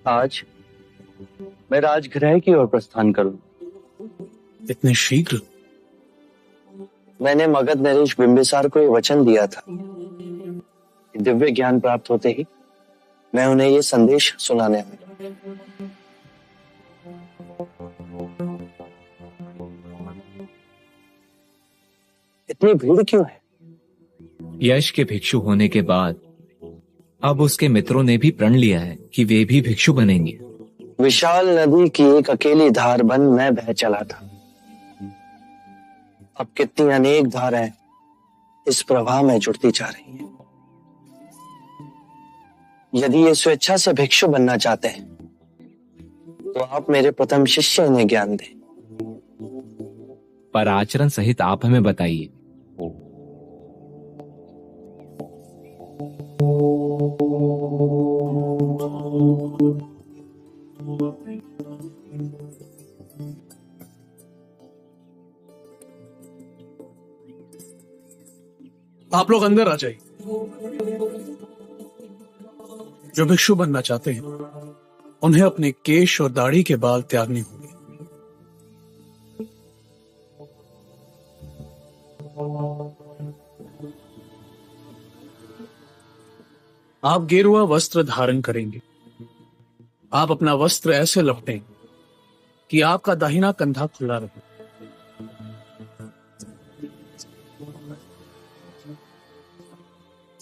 आज मैं राजगृह की ओर प्रस्थान करूं। इतने शीघ्र? मैंने मगध नरेश बिंबिसार को ये वचन दिया था कि दिव्य ज्ञान प्राप्त होते ही मैं उन्हें ये संदेश सुनाने आऊंगा। इतनी भीड़ क्यों है? यश के भिक्षु होने के बाद अब उसके मित्रों ने भी प्रण लिया है कि वे भी भिक्षु बनेंगे। विशाल नदी की एक अकेली धार बन मैं बह चला था। अब कितनी अनेक धाराएं इस प्रवाह में जुड़ती जा रही हैं। यदि ये स्वेच्छा से भिक्षु बनना चाहते हैं तो आप मेरे प्रथम शिष्य इन्हें ज्ञान दें। पर आचरण सहित आप हमें बताइए। आप लोग अंदर आ जाइए। जो भिक्षु बनना चाहते हैं उन्हें अपने केश और दाढ़ी के बाल त्यागने होंगे। आप गेरुआ वस्त्र धारण करेंगे। आप अपना वस्त्र ऐसे लपेटें कि आपका दाहिना कंधा खुला रहे।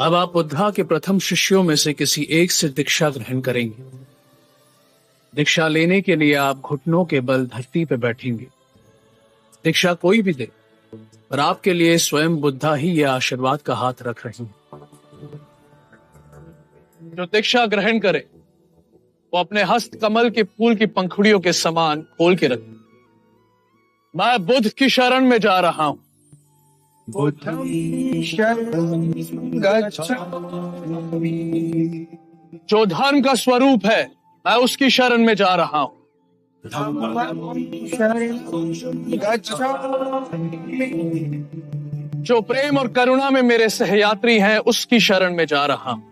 अब आप बुद्धा के प्रथम शिष्यों में से किसी एक से दीक्षा ग्रहण करेंगे। दीक्षा लेने के लिए आप घुटनों के बल धरती पर बैठेंगे। दीक्षा कोई भी दे, पर आपके लिए स्वयं बुद्धा ही यह आशीर्वाद का हाथ रख रहे हैं। जो दीक्षा ग्रहण करे वो अपने हस्त कमल के फूल की पंखुड़ियों के समान खोल के रखे। मैं बुद्ध की शरण में जा रहा हूं। जो धर्म का स्वरूप है मैं उसकी शरण में जा रहा हूं। जो प्रेम और करुणा में मेरे सहयात्री हैं उसकी शरण में जा रहा हूं।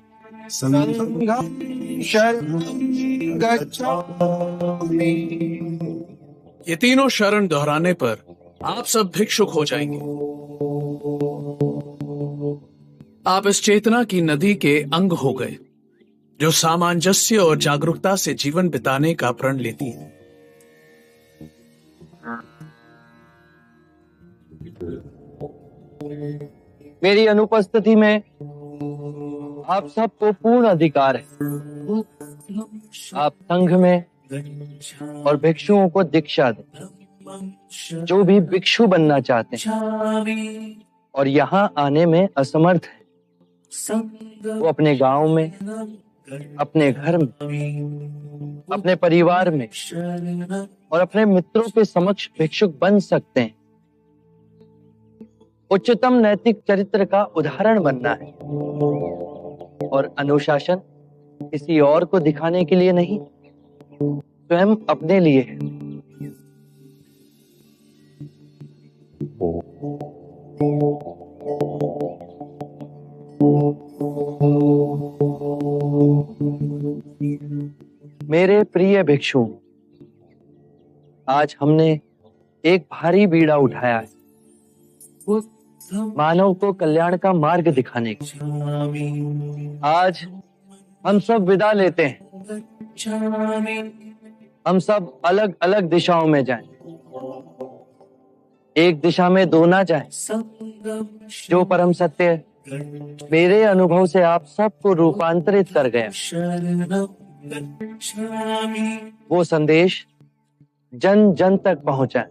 ये तीनों शरण दोहराने पर आप सब भिक्षुक हो जाएंगे। आप इस चेतना की नदी के अंग हो गए जो सामंजस्य और जागरूकता से जीवन बिताने का प्रण लेती है। मेरी अनुपस्थिति में आप सबको पूर्ण अधिकार है। आप संघ में और भिक्षुओं को दीक्षा दें। जो भी भिक्षु बनना चाहते हैं और यहाँ आने में असमर्थ है वो अपने गांव में, अपने घर में, अपने परिवार में और अपने मित्रों के समक्ष भिक्षुक बन सकते हैं। उच्चतम नैतिक चरित्र का उदाहरण बनना है और अनुशासन किसी और को दिखाने के लिए नहीं, स्वयं अपने लिए है। मेरे प्रिय भिक्षु, आज हमने एक भारी बीड़ा उठाया है मानव को कल्याण का मार्ग दिखाने के। आज हम सब विदा लेते हैं। हम सब अलग अलग दिशाओं में जाएं। एक दिशा में दो ना जाएं। जो परम सत्य मेरे अनुभव से आप सबको रूपांतरित कर गया, वो संदेश जन जन तक पहुंचाए।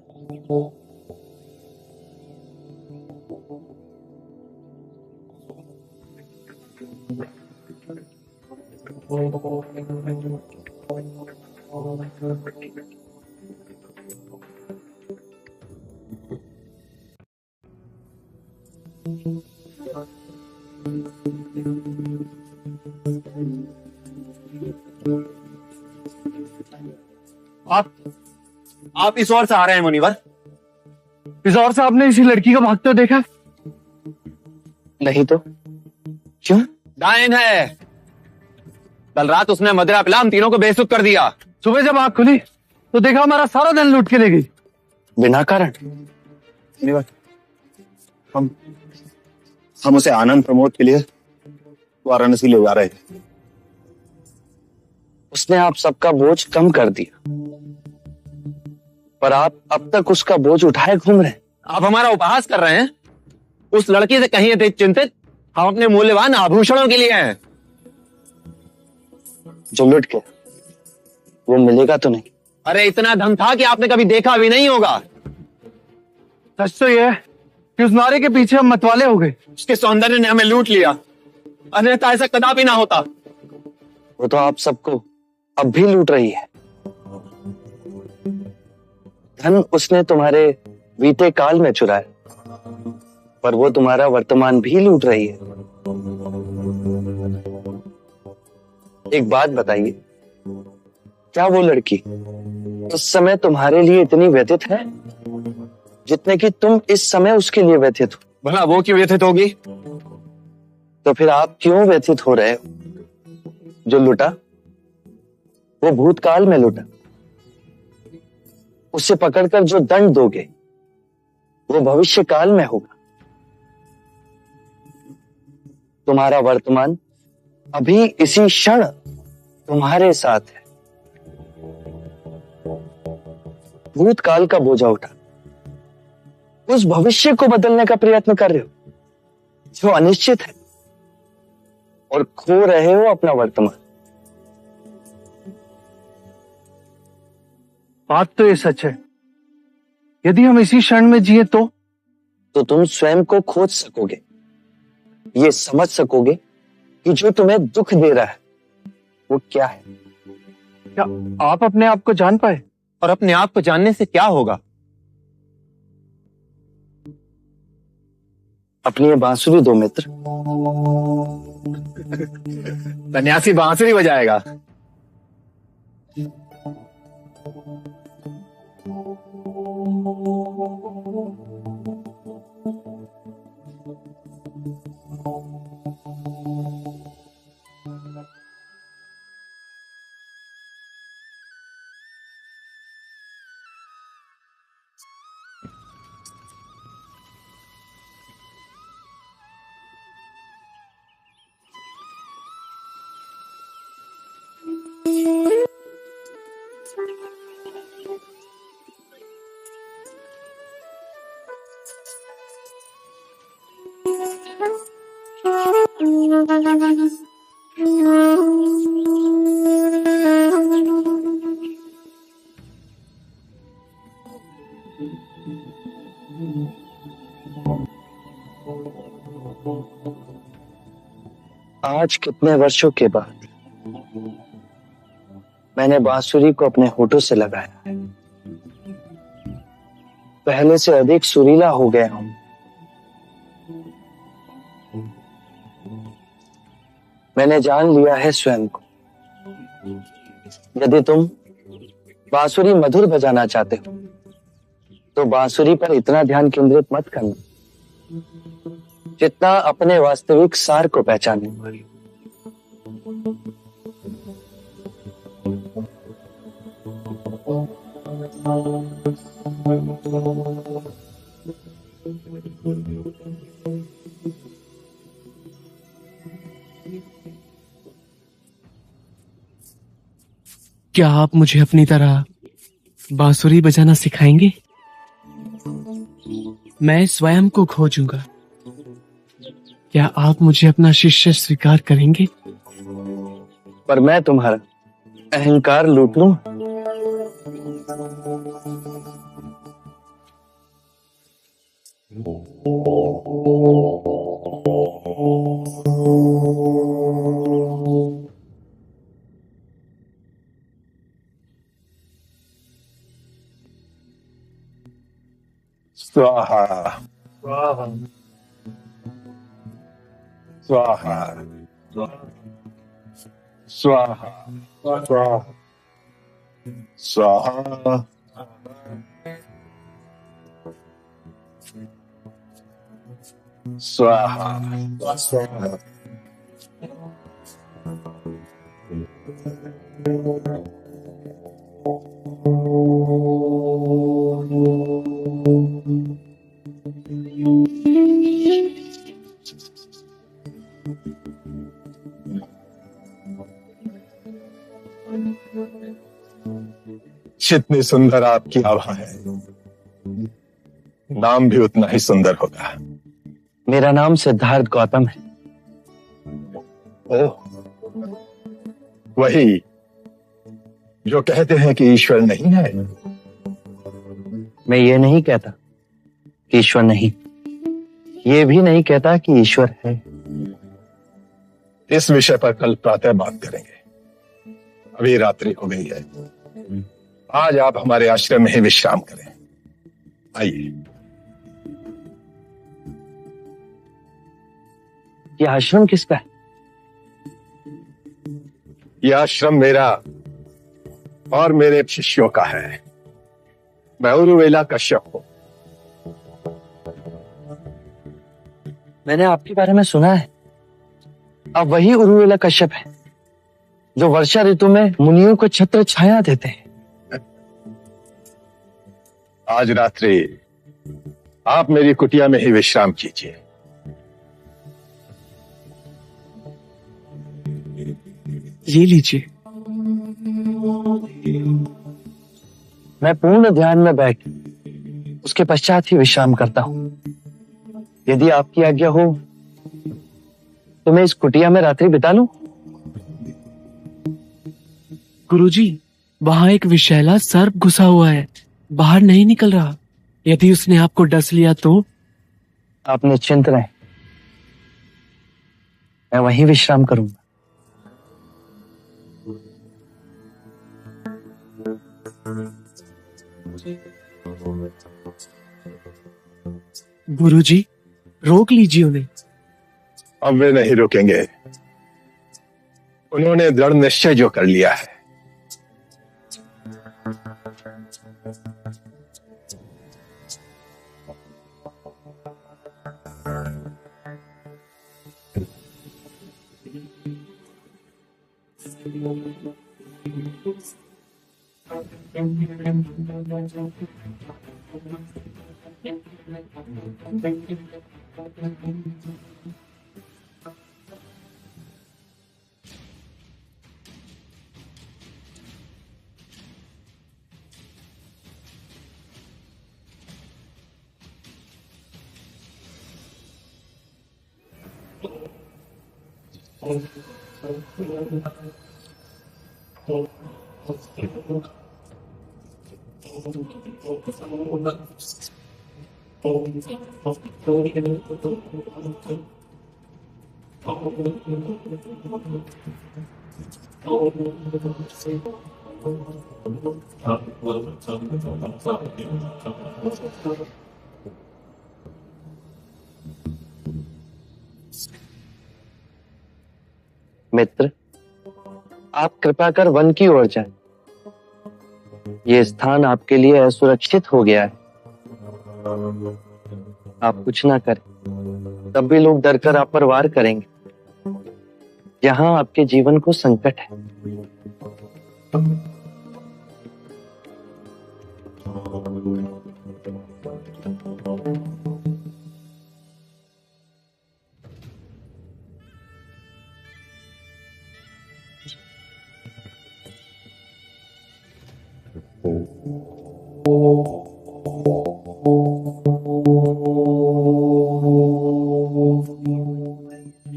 आप इस ओर से आ रहे हैं मुनिवर? इस ओर से आपने इसी लड़की को भागते देखा? नहीं तो क्यों? डायन है। कल रात उसने मदिरा पिला हम तीनों को बेसुध कर दिया। सुबह जब आंख खुली तो देखा हमारा सारा धन लूट के ले गई बिना कारण। मुनिवर, हम उसे आनंद प्रमोद के लिए वाराणसी ले जा रहे थे। उसने आप सबका बोझ कम कर दिया, पर आप अब तक उसका बोझ उठाए घूम रहे हैं। आप हमारा उपहास कर रहे हैं। उस लड़की से कहीं अधिक चिंतित हम अपने मूल्यवान आभूषणों के लिए हैं। जो लुट के वो मिलेगा तो नहीं। अरे इतना धन था कि आपने कभी देखा भी नहीं होगा। सच तो यह है कि उस नारे के पीछे हम मतवाले हो गए। उसके सौंदर्य ने हमें लूट लिया, अन्यथा ऐसा कदापि ना होता। वो तो आप सबको अब भी लूट रही है। धन उसने तुम्हारे बीते काल में चुराया, पर वो तुम्हारा वर्तमान भी लूट रही है। एक बात बताइए, क्या वो लड़की उस समय तुम्हारे लिए इतनी व्यथित है जितने कि तुम इस समय उसके लिए व्यथित हो? भला वो क्यों व्यथित होगी? तो फिर आप क्यों व्यथित हो रहे हो? जो लुटा वो भूतकाल में लुटा। उसे पकड़कर जो दंड दोगे वो भविष्य काल में होगा। तुम्हारा वर्तमान अभी इसी क्षण तुम्हारे साथ है। भूतकाल का बोझा उठा उस भविष्य को बदलने का प्रयत्न कर रहे हो जो अनिश्चित है, और खो रहे हो अपना वर्तमान। बात तो ये सच है, यदि हम इसी क्षण में जिए तो तुम स्वयं को खोज सकोगे, ये समझ सकोगे कि जो तुम्हें दुख दे रहा है वो क्या है। क्या आप अपने आप को जान पाए? और अपने आप को जानने से क्या होगा? अपनी ये बांसुरी दो मित्र। सन्यासी बांसुरी बजाएगा। आज कितने वर्षों के बाद मैंने बांसुरी को अपने होठों से लगाया है। पहले से अधिक सुरीला हो गया हूं। मैंने जान लिया है स्वयं को। यदि तुम बांसुरी मधुर बजाना चाहते हो तो बांसुरी पर इतना ध्यान केंद्रित मत करना जितना अपने वास्तविक सार को पहचानने वाली। क्या आप मुझे अपनी तरह बांसुरी बजाना सिखाएंगे? मैं स्वयं को खोजूंगा। क्या आप मुझे अपना शिष्य स्वीकार करेंगे? पर मैं तुम्हारा अहंकार लूट लूं। स्वाहा स्वाहा स्वाहा स्वाहा स्वाहा स्वाहा स्वाहा जितनी सुंदर आपकी आभा है, नाम भी उतना ही सुंदर होगा। मेरा नाम सिद्धार्थ गौतम है। ओह, वही जो कहते हैं कि ईश्वर नहीं है। मैं ये नहीं कहता कि ईश्वर नहीं, ये भी नहीं कहता कि ईश्वर है। इस विषय पर कल प्रातः बात करेंगे। अभी रात्रि हो गई है। आज आप हमारे आश्रम में ही विश्राम करें। आइए। ये आश्रम किसका है? यह आश्रम मेरा और मेरे शिष्यों का है। मैं उरुवेला कश्यप हूं। मैंने आपके बारे में सुना है। आप वही उरुवेला कश्यप है जो वर्षा ऋतु में मुनियों को छत्र छाया देते हैं। आज रात्रि आप मेरी कुटिया में ही विश्राम कीजिए। ये लीजिए। मैं पूर्ण ध्यान में बैठ उसके पश्चात ही विश्राम करता हूं। यदि आपकी आज्ञा हो तो मैं इस कुटिया में रात्रि बिता लूं। गुरुजी, वहां एक विषैला सर्प घुसा हुआ है, बाहर नहीं निकल रहा। यदि उसने आपको डस लिया तो? आप निश्चिंत रहें, मैं वहीं विश्राम करूंगा। गुरुजी, रोक लीजिए उन्हें। अब वे नहीं रुकेंगे। उन्होंने दृढ़ निश्चय जो कर लिया है। मित्र, आप कृपा कर वन की ओर जाएं। ये स्थान आपके लिए असुरक्षित हो गया है। आप कुछ ना करें, तब भी लोग डरकर आप पर वार करेंगे। यहाँ आपके जीवन को संकट है।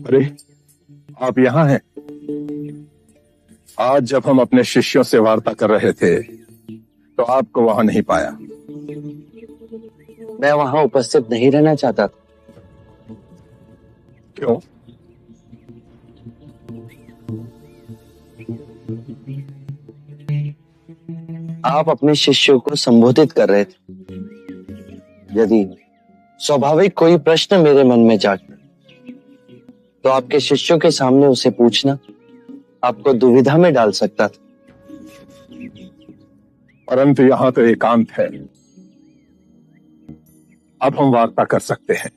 अरे, आप यहाँ हैं? आज जब हम अपने शिष्यों से वार्ता कर रहे थे तो आपको वहां नहीं पाया। मैं वहां उपस्थित नहीं रहना चाहता था। क्यों? आप अपने शिष्यों को संबोधित कर रहे थे। यदि स्वाभाविक कोई प्रश्न मेरे मन में जागता तो आपके शिष्यों के सामने उसे पूछना आपको दुविधा में डाल सकता था। परंतु यहाँ तो एकांत है। अब हम वार्ता कर सकते हैं।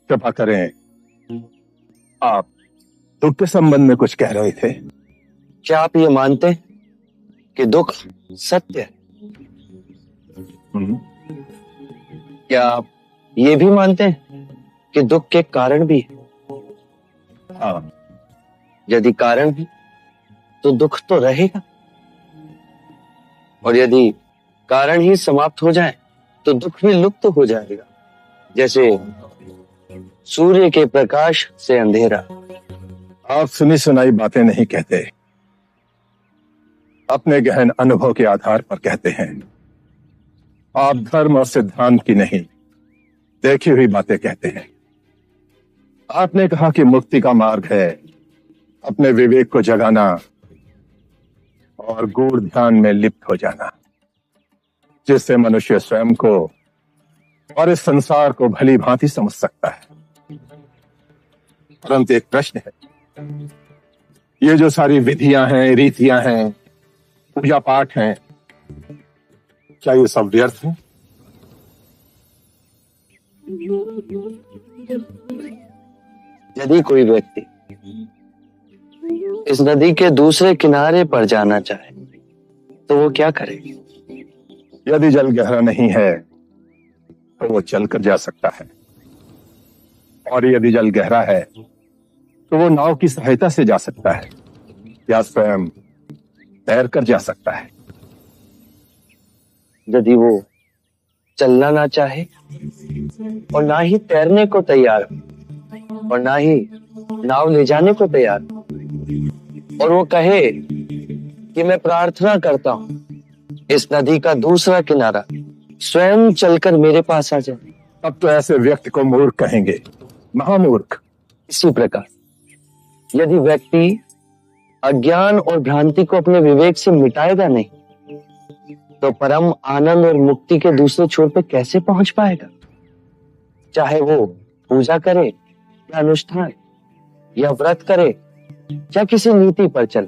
कृपा करें। आप दुख के संबंध में कुछ कह रहे थे। क्या आप ये मानते हैं कि दुख सत्य है? क्या आप ये भी मानते हैं कि दुख के कारण भी है? हाँ। यदि कारण है तो दुख तो रहेगा, और यदि कारण ही समाप्त हो जाए तो दुख भी लुप्त हो जाएगा, जैसे सूर्य के प्रकाश से अंधेरा। आप सुनी सुनाई बातें नहीं कहते, अपने गहन अनुभव के आधार पर कहते हैं। आप धर्म और सिद्धांत की नहीं, देखी हुई बातें कहते हैं। आपने कहा कि मुक्ति का मार्ग है अपने विवेक को जगाना और गूढ़ ध्यान में लिप्त हो जाना, जिससे मनुष्य स्वयं को और इस संसार को भली भांति समझ सकता है। परंतु एक प्रश्न है, ये जो सारी विधियां हैं, रीतियां हैं, पूजा पाठ हैं, क्या ये सब व्यर्थ है? यदि कोई व्यक्ति इस नदी के दूसरे किनारे पर जाना चाहे तो वो क्या करे? यदि जल गहरा नहीं है तो वो चलकर जा सकता है, और यदि जल गहरा है तो वो नाव की सहायता से जा सकता है या स्वयं तैरकर जा सकता है। यदि वो चलना ना चाहे और ना ही तैरने को तैयार हो और ना ही नाव ले जाने को तैयार हो, और वो कहे कि मैं प्रार्थना करता हूं इस नदी का दूसरा किनारा स्वयं चलकर मेरे पास आ जाए, तब तो ऐसे व्यक्ति को मूर्ख कहेंगे, महामूर्ख। इसी प्रकार यदि व्यक्ति अज्ञान और भ्रांति को अपने विवेक से मिटाएगा नहीं तो परम आनंद और मुक्ति के दूसरे छोर पे कैसे पहुंच पाएगा? चाहे वो पूजा करे या अनुष्ठान या व्रत करे या किसी नीति पर चले,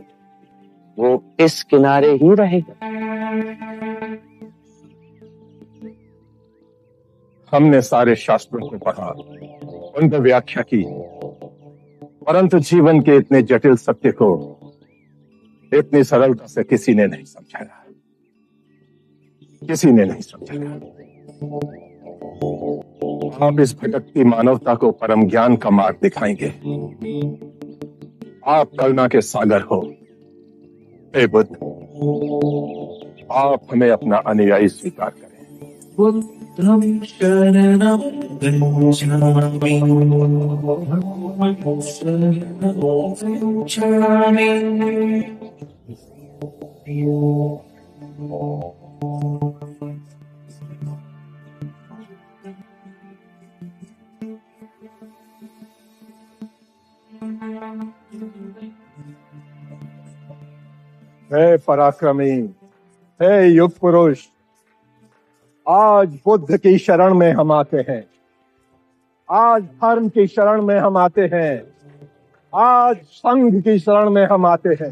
वो इस किनारे ही रहेगा। हमने सारे शास्त्रों को पढ़ा, उन पर व्याख्या की, परंतु जीवन के इतने जटिल सत्य को इतनी सरलता से किसी ने नहीं समझाया, किसी ने नहीं समझाया। आप इस भटकती मानवता को परम ज्ञान का मार्ग दिखाएंगे। आप करुणा के सागर हो। हे बुद्ध, आप हमें अपना अनुयायी स्वीकार करें। बुद्धं शरणं गच्छामि, शरणं गच्छामि। हे पराक्रमी, हे युग पुरुष, आज बुद्ध की शरण में हम आते हैं, आज धर्म की शरण में हम आते हैं, आज संघ की शरण में हम आते हैं।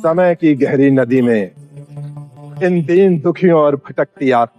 समय की गहरी नदी में इन दीन दुखियों और भटकती आत्मा